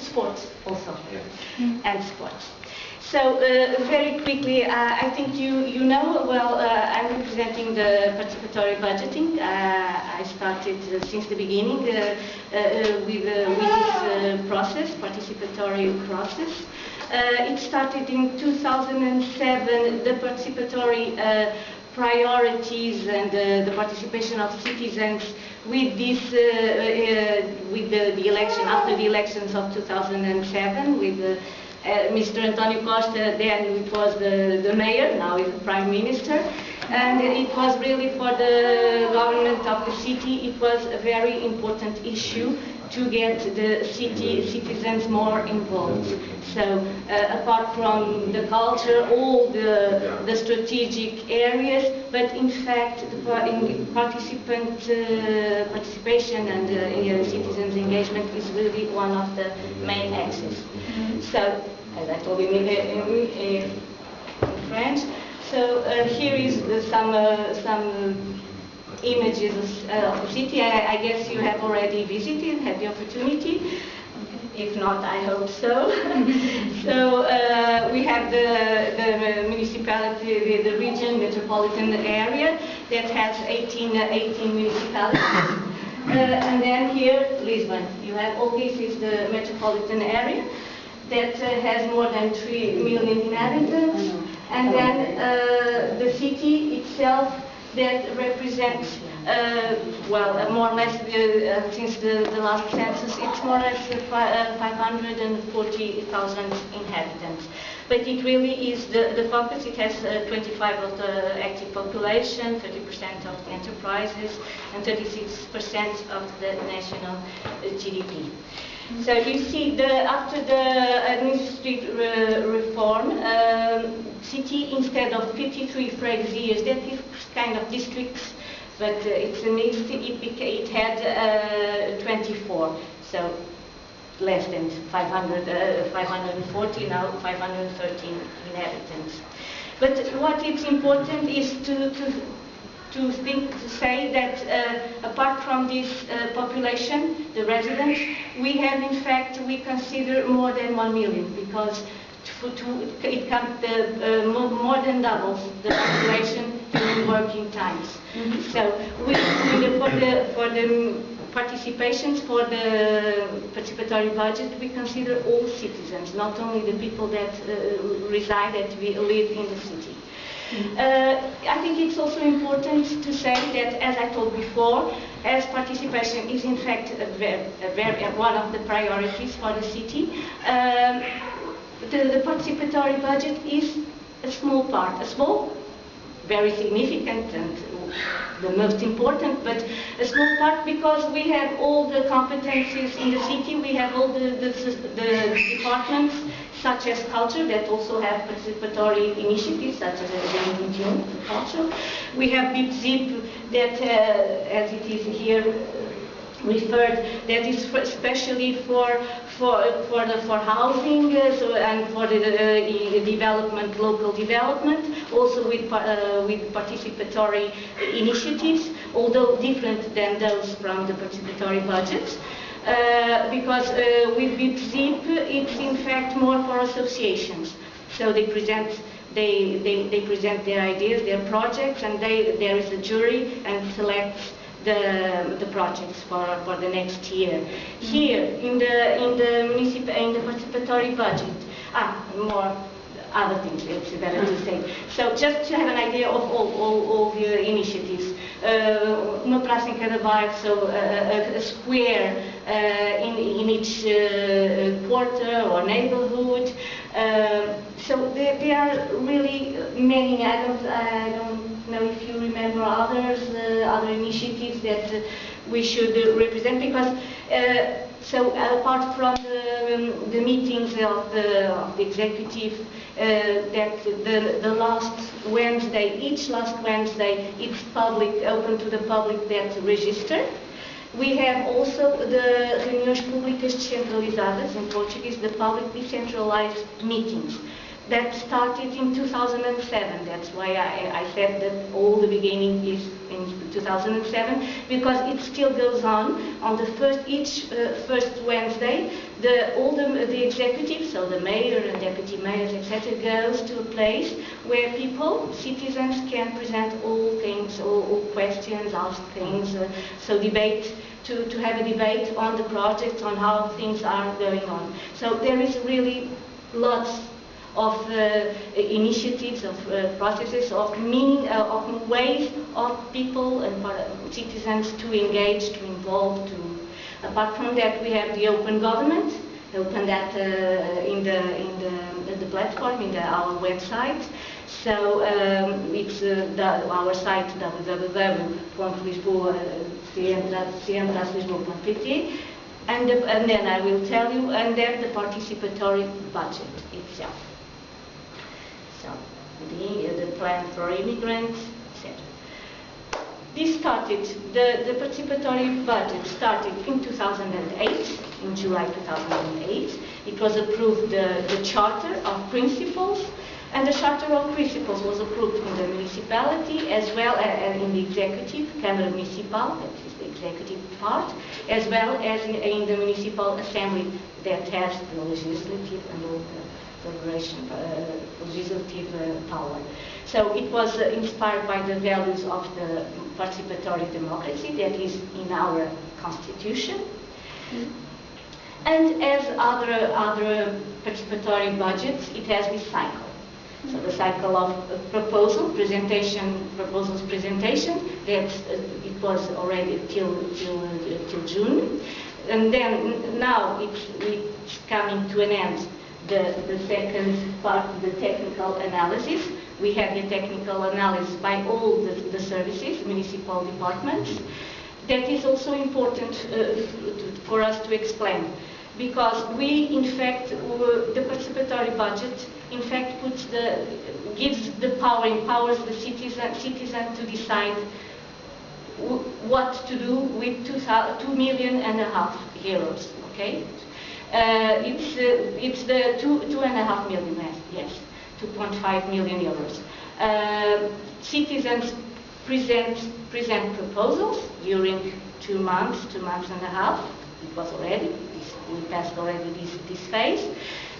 sports also, and sports. So very quickly, I think you know, well, I'm representing the participatory budgeting. I started since the beginning with this process, participatory process. It started in 2007, the participatory priorities and the participation of citizens with this, with the election, after the elections of 2007, with Mr. António Costa. Then it was the mayor, now is the Prime Minister, and it was really for the government of the city. It was a very important issue to get the citizens more involved. So apart from the culture, all the strategic areas, but in fact the participation and citizens engagement is really one of the main axes. So, as I told you in French, so here is some images of the city. I guess you have already visited, had the opportunity. If not, I hope so. So we have the municipality, the region, metropolitan area that has 18 municipalities. And then here, Lisbon. You have all this is the metropolitan area that has more than 3 million inhabitants. And then the city itself that represents, well, more or less, since the last census, it's more or less 540,000 inhabitants. But it really is the focus. It has 25% of the active population, 30% of the enterprises, and 36% of the national GDP. So you see, after the administrative reform, city, instead of 53 freguesias, that is kind of districts, but it's a mixed, it had 24, so less than 540, now 513 inhabitants. But what is important is to say that apart from this population, the residents, we have in fact, we consider more than 1 million, because it comes more than doubles the population during working times. So for the participations, for the participatory budget, we consider all citizens, not only the people that reside, that live in the city. I think it's also important to say that, as I told before, as participation is in fact one of the priorities for the city, the participatory budget is a small part, very significant and the most important, but a small part, because we have all the competencies in the city. We have all the departments, such as culture, that also have participatory initiatives, such as the culture. We have BIPZIP, that, as it is here referred, that is especially for housing, and for the development, local development, also with participatory initiatives, although different than those from the participatory budgets. Because with BIPZIP, it's in fact more for associations. So they present their ideas, their projects, and there is a jury and selects the projects for the next year. Here in the participatory budget, more other things, it's better to say. So just to have an idea of all the initiatives. Uma praça em cada bairro, so a square in each quarter or neighborhood. So there are really many. I don't know if you remember other initiatives that we should represent, because so apart from the meetings of the executive, that the last Wednesday, each last Wednesday, it's public, open to the public that register. We have also the reuniões públicas descentralizadas, in Portuguese, the public decentralized meetings. That started in 2007. That's why I said that all the beginning is in 2007, because it still goes on the first Wednesday. all the executives, so the mayor and deputy mayors, etc., goes to a place where people, citizens, can present all things, all questions, ask things, so debate, to have a debate on the project, on how things are going on. So there is really lots of initiatives, of processes, of meaning, of ways of people and citizens to engage, to involve. Apart from that, we have the open government. Open that in the platform, in our website. So it's our site www.lisboa.pt, and then I will tell you, and then the participatory budget itself. So the plan for immigrants, etc. This started, the participatory budget started in 2008, in July 2008. It was approved, the Charter of Principles, and the Charter of Principles was approved in the municipality as well as in the executive, Câmara Municipal, that is the executive part, as well as in the municipal assembly that has the legislative and all the legislative power. So it was inspired by the values of the participatory democracy that is in our constitution. And as other participatory budgets, it has this cycle. So the cycle of proposals presentation, that it was already till June. And then now it's coming to an end. The second part, the technical analysis. We have the technical analysis by all the services, municipal departments. That is also important for us to explain, because we, in fact, the participatory budget, in fact, gives the power, empowers the citizen to decide what to do with 2.5 million euros. Okay. It's the 2.5 million, yes, 2.5 million euros. Citizens present proposals during 2 months, 2 months and a half. It was already, we passed already this phase.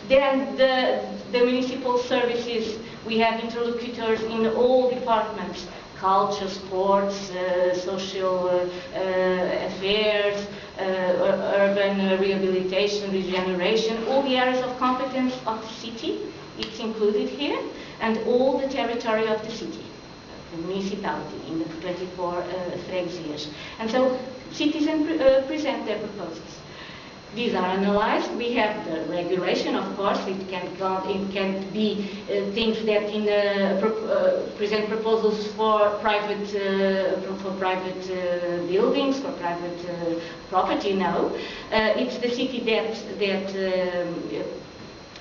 Then the municipal services, we have interlocutors in all departments: culture, sports, social affairs, urban rehabilitation, regeneration, all the areas of competence of the city, it's included here, and all the territory of the city, the municipality, in the 24 freguesias. And so citizens present their proposals. These are analyzed. We have the regulation, of course. It can be things that present proposals for private buildings, for private property. No, it's the city that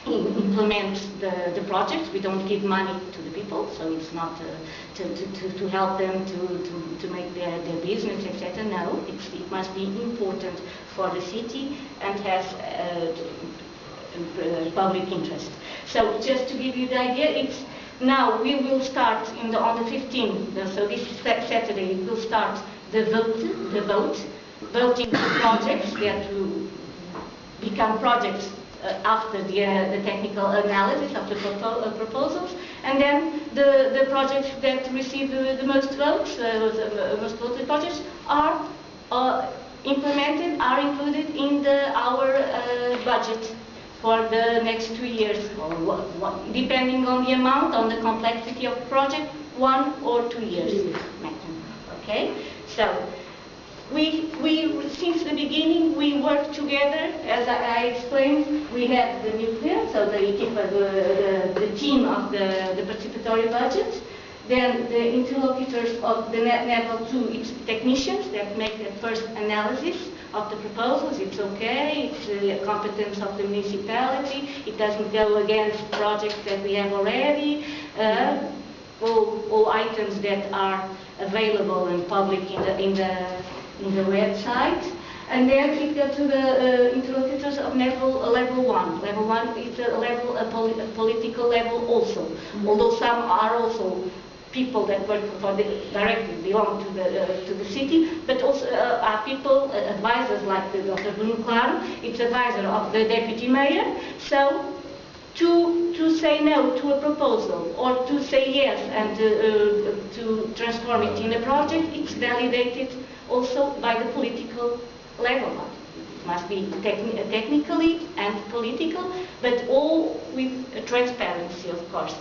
implements the projects. We don't give money to the people, so it's not to help them to make their business, etc. No, it must be important for the city and has public interest. So just to give you the idea, it's now we will start on the 15th. So this Saturday we will start the voting projects that will become projects after the technical analysis of the proposals, and then the projects that receive the most votes, the most voted projects, are implemented, are included in our budget for the next 2 years, or depending on the amount, on the complexity of the project, 1 or 2 years maximum. Okay, so. Since the beginning, we worked together. As I explained, we had the nuclear, so the team of the participatory budget. Then the interlocutors of the level 2, it's technicians that make the first analysis of the proposals. It's okay, it's the competence of the municipality, it doesn't go against projects that we have already. All items that are available and public in the website. And then it goes to the interlocutors of level 1. Level 1 is a political level also, although some are also people that work directly belong to the city, but also are people, advisors like Dr. Bruno Claro, it's advisor of the deputy mayor. So to say no to a proposal or to say yes and to transform it in a project, it's validated also by the political level. It must be technically and political, but all with transparency, of course.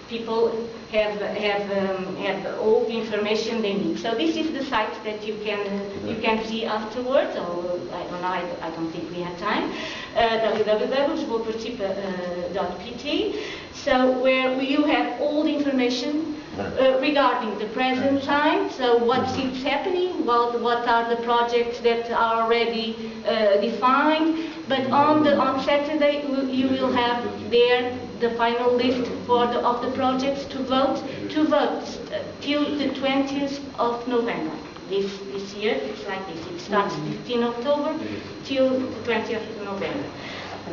People have all the information they need. So this is the site that you can see afterwards. Or I don't know. I don't think we have time. www.lisbonmunicipality. So where you have all the information regarding the present time. So what is happening? What are the projects that are already defined? But on Saturday you will have there the final list of the projects to vote till the 20th of November. This year it's like this. It starts 15 October till the 20th of November.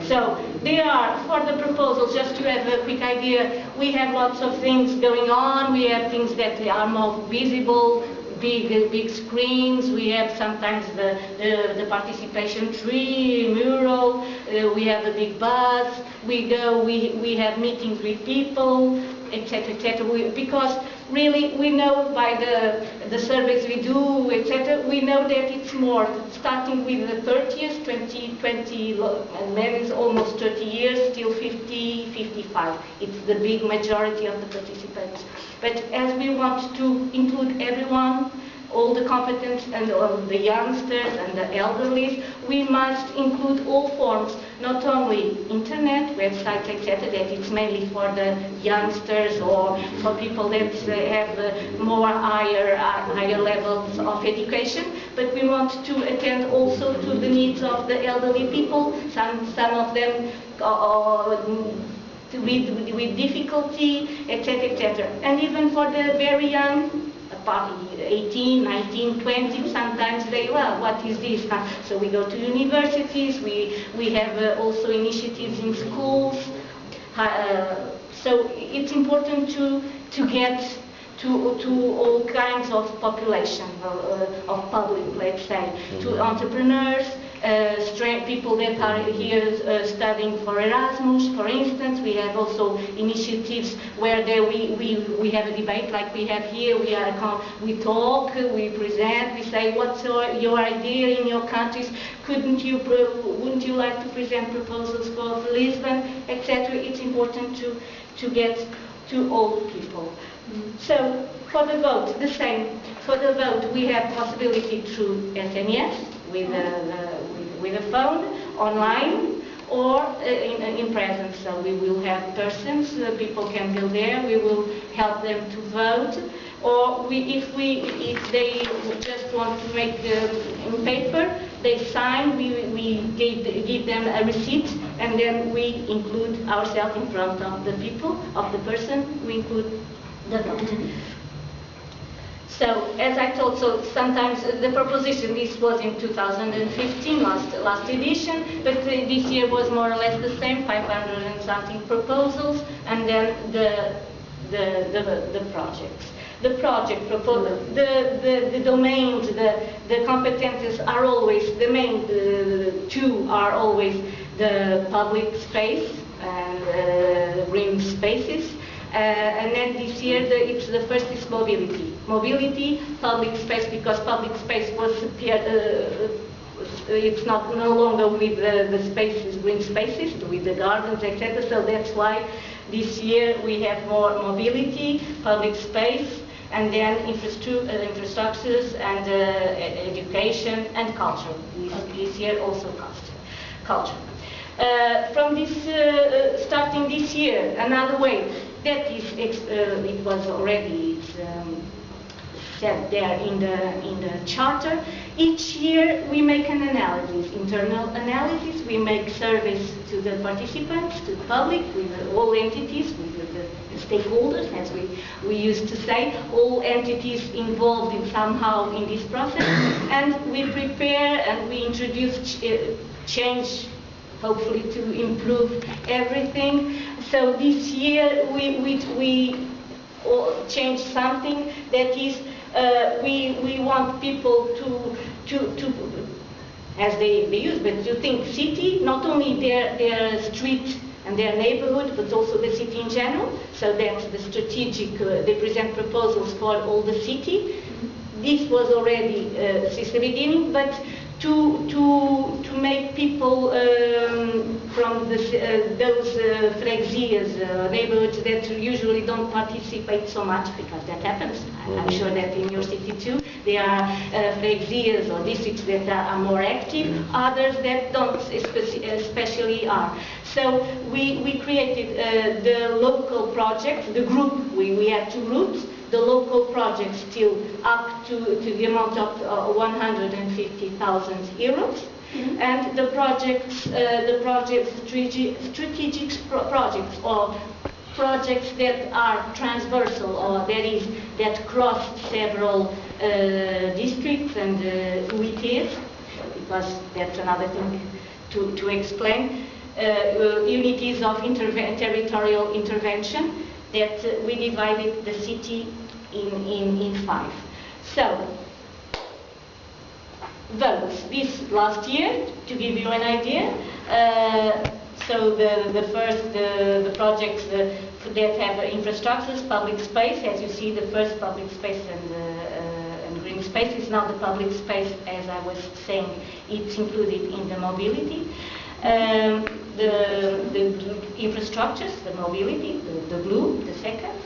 So there are, for the proposals, just to have a quick idea, we have lots of things going on. We have things that are more visible, big screens. We have sometimes the participation tree, mural. We have a big bus. We have meetings with people, etc., etc. Because really we know by the surveys we do, etc. We know that it's more starting with the 30s, 20, and maybe almost 30 years till 50, 55. It's the big majority of the participants. But as we want to include everyone, all the competence and all the youngsters and the elderly, we must include all forms, not only internet, websites, etc., that it's mainly for the youngsters or for people that have more higher levels of education, but we want to attend also to the needs of the elderly people, some of them with difficulty, etc., etc. And even for the very young, 18, 19, 20, sometimes they, well, what is this? So we go to universities, we have also initiatives in schools. So it's important to get to all kinds of population, of public, let's say, to entrepreneurs, people that are here studying for Erasmus, for instance. We have also initiatives where we have a debate like we have here. We talk, we present, we say, what's your idea in your countries? Wouldn't you like to present proposals for Lisbon, etc.? It's important to get to all people. So for the vote, the same. For the vote, we have possibility through SMS with a phone, online, or in presence. So we will have persons. People can go there. We will help them to vote. Or if they just want to make in paper, they sign. We give them a receipt, and then we include ourselves in front of the people, of the person. We include the vote. So, as I told, so sometimes the proposition, this was in 2015, last edition, but this year was more or less the same, 500 and something proposals, and then the projects. The project proposal, the domains, the competences are always, the main two are always the public space and green spaces. And then this year, the first is mobility. Mobility, public space, because public space was it's no longer with the spaces, green spaces, with the gardens, etc. So that's why this year we have more mobility, public space, and then infrastructures and education and culture. This year also culture. From this, starting this year, another way. That is, it was already said there in the charter. Each year we make an analysis, internal analysis. We make surveys to the participants, to the public, with all entities, with the stakeholders, as we used to say, all entities involved somehow in this process, and we prepare and we introduce change, hopefully to improve everything. So this year we change something that is, we want people to as they use, but you think city, not only their street and their neighborhood, but also the city in general, so that the strategic, they present proposals for all the city. This was already since the beginning, but to make people from those freguesias, neighborhoods that usually don't participate so much, because that happens. I'm sure that in your city too, there are freguesias or districts that are more active, others that don't, especially are. So we created the local project, the group, we had 2 groups. The local project still up to the amount of 150,000 euros, and the strategic projects, or projects that are transversal, or that cross several districts and UITs, because that's another thing to explain. Unities of territorial intervention, that we divided the city in 5. So, those, this last year, to give you an idea, so the projects that have infrastructures, public space, as you see, the first public space and green space is now the public space, as I was saying, it's included in the mobility. The infrastructures, the mobility, the blue, the second,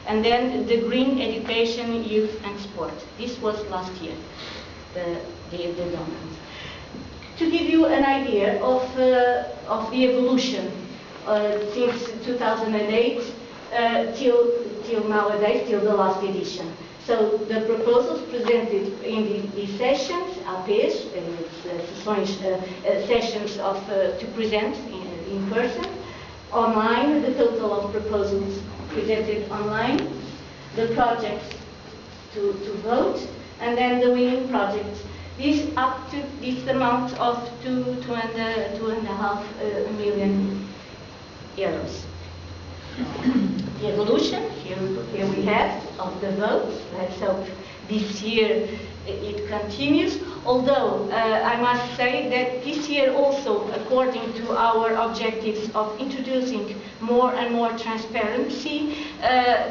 and then the green, education, youth and sport. This was last year, the dominance. To give you an idea of the evolution since 2008 till nowadays, till the last edition. So the proposals presented in these sessions, APs, sessions to present in person, online, the total of proposals presented online, the projects to vote, and then the winning projects. This up to this amount of 2.5 million euros. The evolution, here we have, of the votes. Let's hope this year it continues. Although I must say that this year also, according to our objectives of introducing more and more transparency,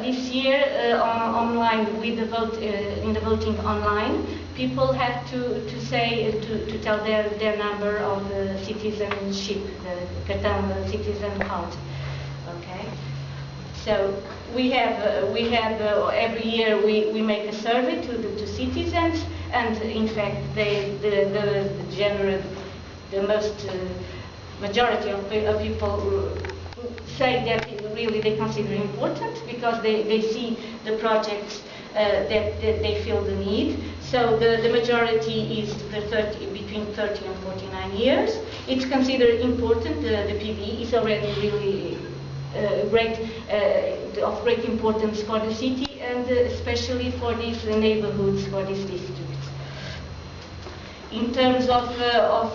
this year online with the vote in the voting online, people have to tell their number of citizenship, the cartão citizen card. Okay. So we have every year we make a survey to citizens, and in fact the majority of people say that really they consider important, because they see the projects that they feel the need. So the majority is between 30 and 49 years. It's considered important. The PV is already really of great importance for the city, and especially for these neighborhoods, for these districts. In terms of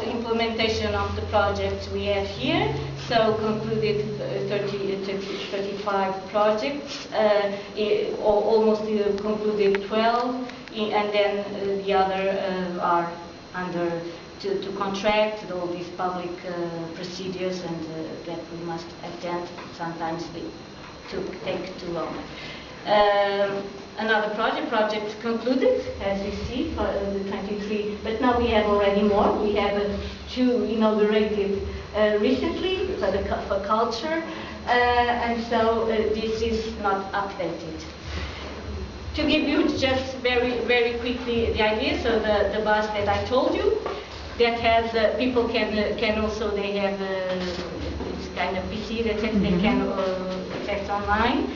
implementation of the projects we have here, so concluded 35 projects, almost concluded 12, and then the other are under to contract all these public procedures, and that we must attend. Sometimes they take too long. Another project concluded, as you see, for the 23, but now we have already more. We have 2 inaugurated recently for culture, and so this is not updated. To give you just very quickly the idea, so the bus that I told you, that has people can also, they have this kind of PC that they can access online.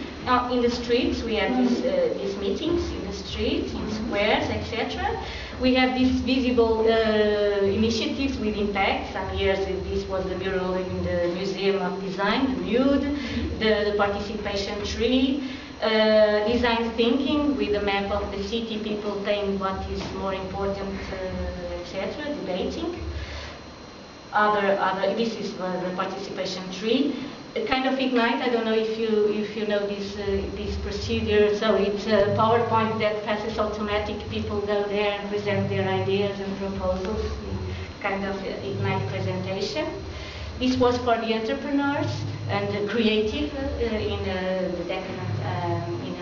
In the streets, we have these meetings in the streets, in squares, etc. We have these visible initiatives with impact. Some years this was the mural in the Museum of Design, the MUD, the participation tree, design thinking with the map of the city, people saying what is more important, etc., debating. This is the participation tree. kind of Ignite. I don't know if you know this procedure. So it's a PowerPoint that passes automatic. People go there and present their ideas and proposals. Kind of Ignite presentation. This was for the entrepreneurs and the creative in the Decadent in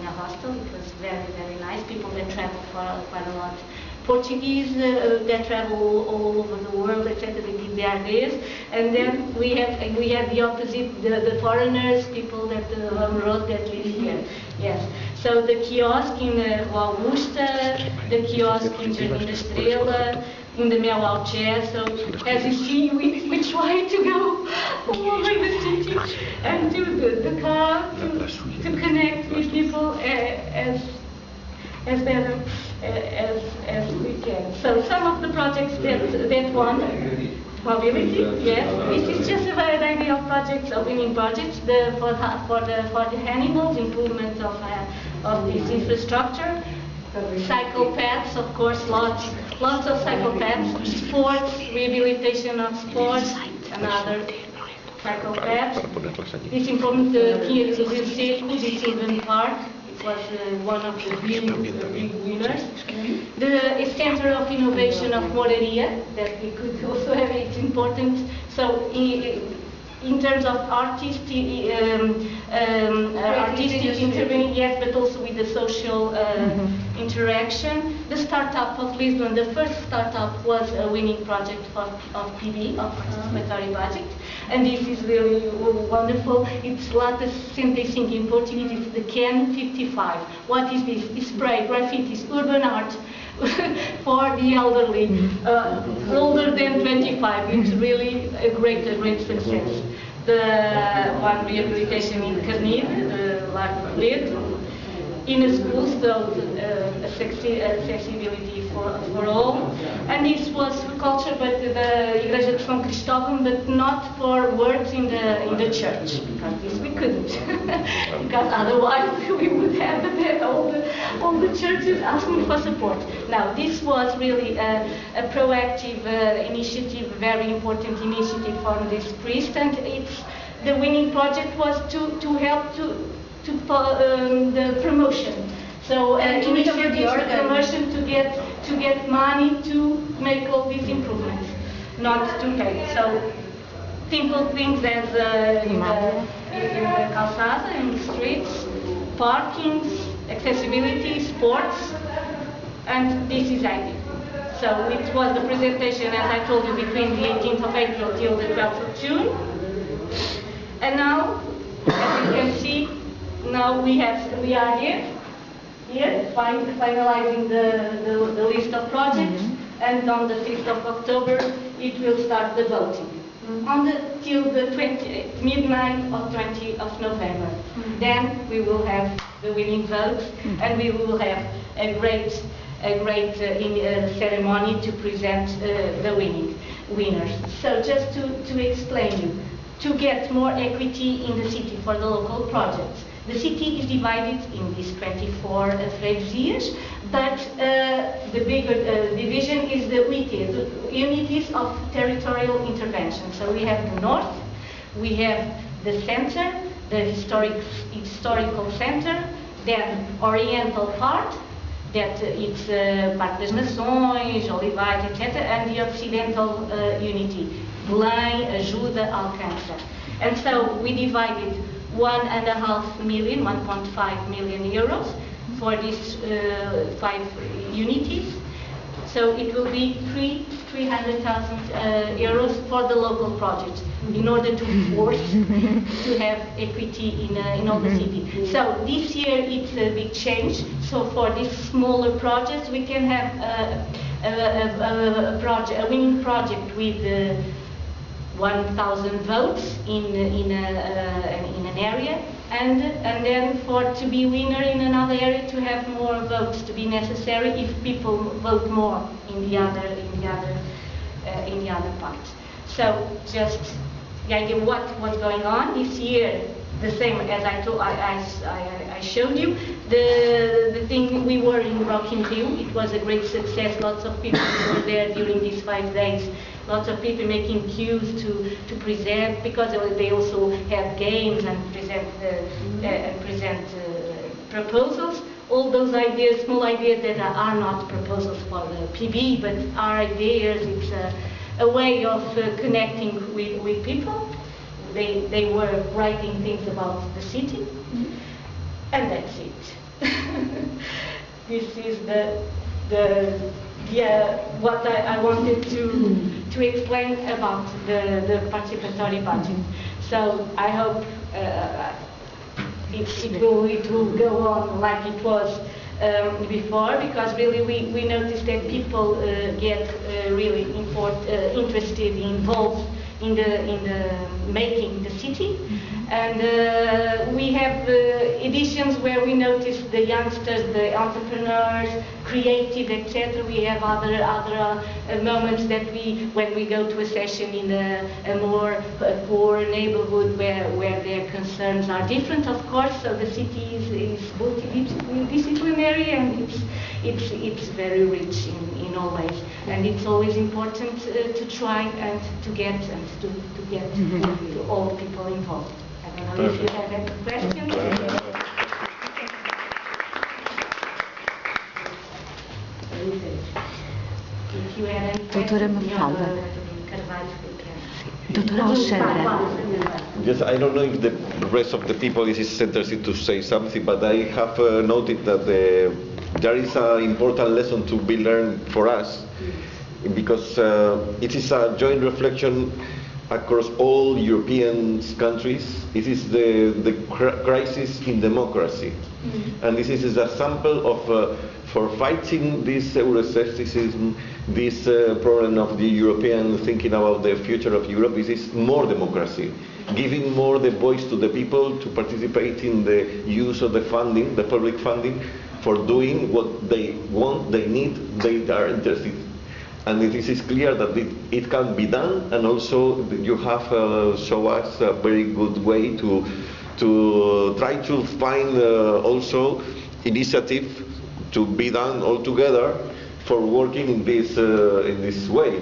a hostel. It was very nice. People that travel quite a lot. Portuguese that travel all over the world, etc. They give their ideas, and then we have the opposite, the foreigners, people that on the road that live here. Yes. So the kiosk in Augusta, the kiosk in the Estrela, in the Mel Alger. So as you see, we try to go all over the city and do the car to connect with people as better as we can. So some of the projects that won, mobility, yes. This is just a very idea of projects, of winning projects. For the animals, improvement of this infrastructure. Cycle paths, of course, lots of cycle paths. Sports, rehabilitation of sports, another cycle path. This improvement here is the children's park. Was one of the big winners. The Center of Innovation of Moraria, that we could also have, it's important. So in terms of artistic intervening, yes, but also with the social interaction. The startup of Lisbon, the first startup was a winning project of PB, of Participatory Budget. And this is really wonderful. It's Lata 65 in Portuguese, it's the Can 55. What is this? It's spray, graffitis, urban art for the elderly, older than 25. It's really a great success. The one rehabilitation in Carnide, the large lid, in a school, so accessibility for all. And this was culture, but the Igreja de São Cristóvão, but not for words in the church, because this we couldn't, because otherwise we would have all the churches asking for support. Now, this was really a proactive initiative, very important initiative from this priest, and the winning project was to help to the promotion. So initiatives the promotion to get money to make all these improvements, not to pay. So simple things as in the calçada, in the streets, parkings, accessibility, sports, and this is ideal. So it was the presentation, as I told you, between the 18th of April till the 12th of June. And now, as you can see, now we are here finalizing the list of projects, and on the 5th of October it will start the voting. Till the midnight of 20th of November. Then we will have the winning votes, and we will have a great ceremony to present the winners. So just to explain you, to get more equity in the city for the local projects. The city is divided in these 24 freguesias, but the bigger division is the unities of territorial intervention. So we have the north, we have the center, the historical center, then oriental part, that it's Parque das Nações, Olivais, etc., and the occidental unity, Belém, Ajuda, Alcântara. And so we divided 1.5 million euros for these 5 unities. So it will be 300,000 euros for the local projects in order to force to have equity in all the city. So this year it's a big change. So for these smaller projects we can have a winning project with 1,000 votes in an area, and then to be winner in another area, to have more votes to be necessary if people vote more in the other part. So just the idea what's going on this year. The same as I showed you. The thing, we were in Rock in Rio. It was a great success. Lots of people were there during these 5 days lots of people making queues to present, because they also have games and present proposals. All those ideas, small ideas that are not proposals for the PB, but are ideas. It's a way of connecting with people. They were writing things about the city, and that's it. This is what I wanted to explain about the participatory budget. So I hope it will go on like it was before, because really we noticed that people get really interested, involved in the making the city. And we have editions where we notice the youngsters, the entrepreneurs, creative, etc. We have other moments that when we go to a session in a more poor neighborhood where their concerns are different, of course. So the city is multidisciplinary, and it's very rich in all ways. And it's always important to try and to get all people involved. I don't know if you have any questions. If you have any questions, Yes, I don't know if the rest of the people is interested to say something, but I have noted that there is an important lesson to be learned for us, because it is a joint reflection across all European countries. It is the crisis in democracy. And this is a sample of for fighting this Euroscepticism, this problem of the European thinking about the future of Europe. This is more democracy, giving more the voice to the people to participate in the use of the funding, the public funding, for doing what they want, they need, they are interested. And it is clear that it can be done, and also you have shown us a very good way to try to find also initiative to be done all together for working in this way.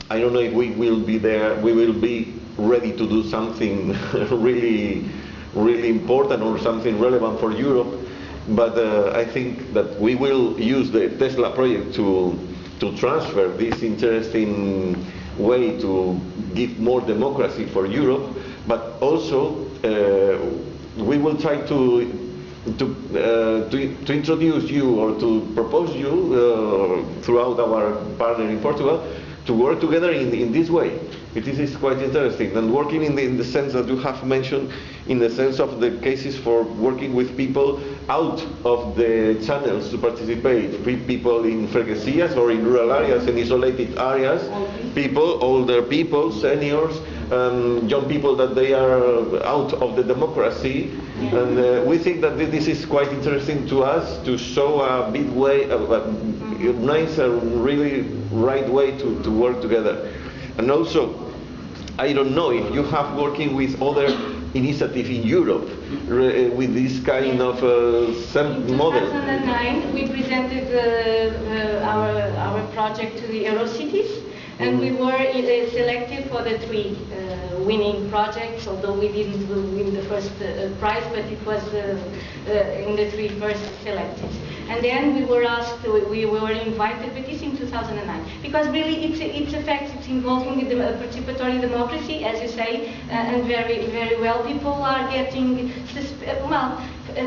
I don't know if we will be there, we will be ready to do something really important or something relevant for Europe, but I think that we will use the Tesla project to transfer this interesting way to give more democracy for Europe, but also we will try to introduce you or to propose you throughout our partner in Portugal to work together in this way. It is quite interesting, and working in the sense that you have mentioned, in the sense of the cases for working with people out of the channels to participate, people in freguesias or in rural areas and isolated areas, people, older people, seniors, young people that they are out of the democracy. And we think that this is quite interesting to us, to show a big way, a nice, really right way to work together. And also, I don't know if you have working with other initiative in Europe with this kind of model. In 2009, we presented our project to the Eurocities, and we were selected for the 3 winning projects, although we didn't win the first prize, but it was in the 3 first selected. And then we were asked, we were invited, but this in 2009, because really it's a fact, it's involving the participatory democracy, as you say, and very well. People are getting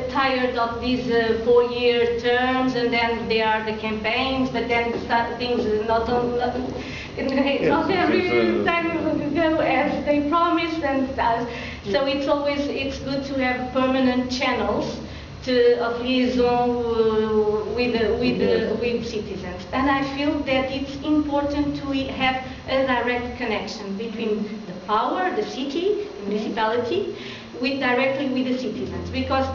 tired of these 4-year terms, and then there are the campaigns, but then things not every time go as they promised, and so it's good to have permanent channels of liaison with citizens. And I feel that it's important to have a direct connection between the power, the city, the municipality, directly with the citizens, because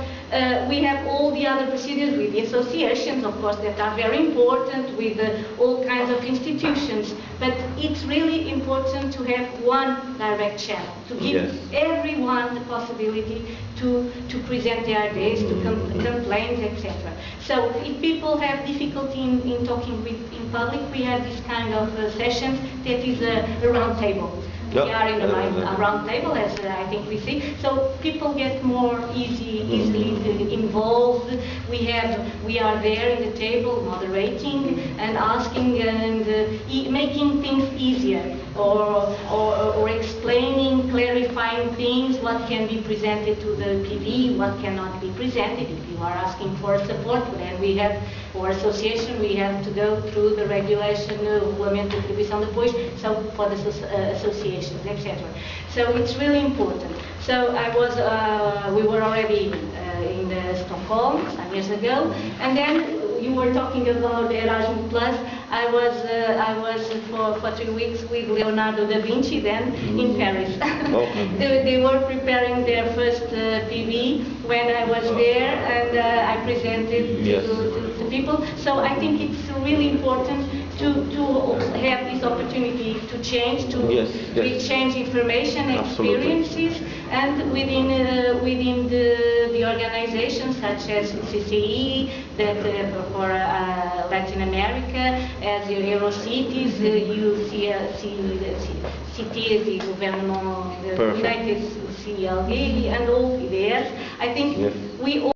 we have all the other procedures with the associations, of course, that are very important, with all kinds of institutions, but it's really important to have one direct channel, to give everyone the possibility to present their ideas, to complain, etc. So if people have difficulty in talking in public, we have this kind of sessions that is a round table. We are in a round table, as I think we see. So people get more easily involved. We are there in the table, moderating and asking and making things easier, or explaining, clarifying things, what can be presented to the PV, what cannot be presented. If you are asking for support, then we have, for association, we have to go through the regulation, regulamento de atribuição de apoios, so for the associations, etc. So it's really important. So we were already in Stockholm some years ago, and then you were talking about Erasmus Plus. I was for 3 weeks with Leonardo da Vinci then in Paris. They were preparing their first PV when I was there, and I presented to people. So I think it's really important to have this opportunity to change, to exchange information, experiences, and within the organizations such as CCE, that for Latin America, as the Eurocities, you see cities, the government, the United CLD, and all there. I think we all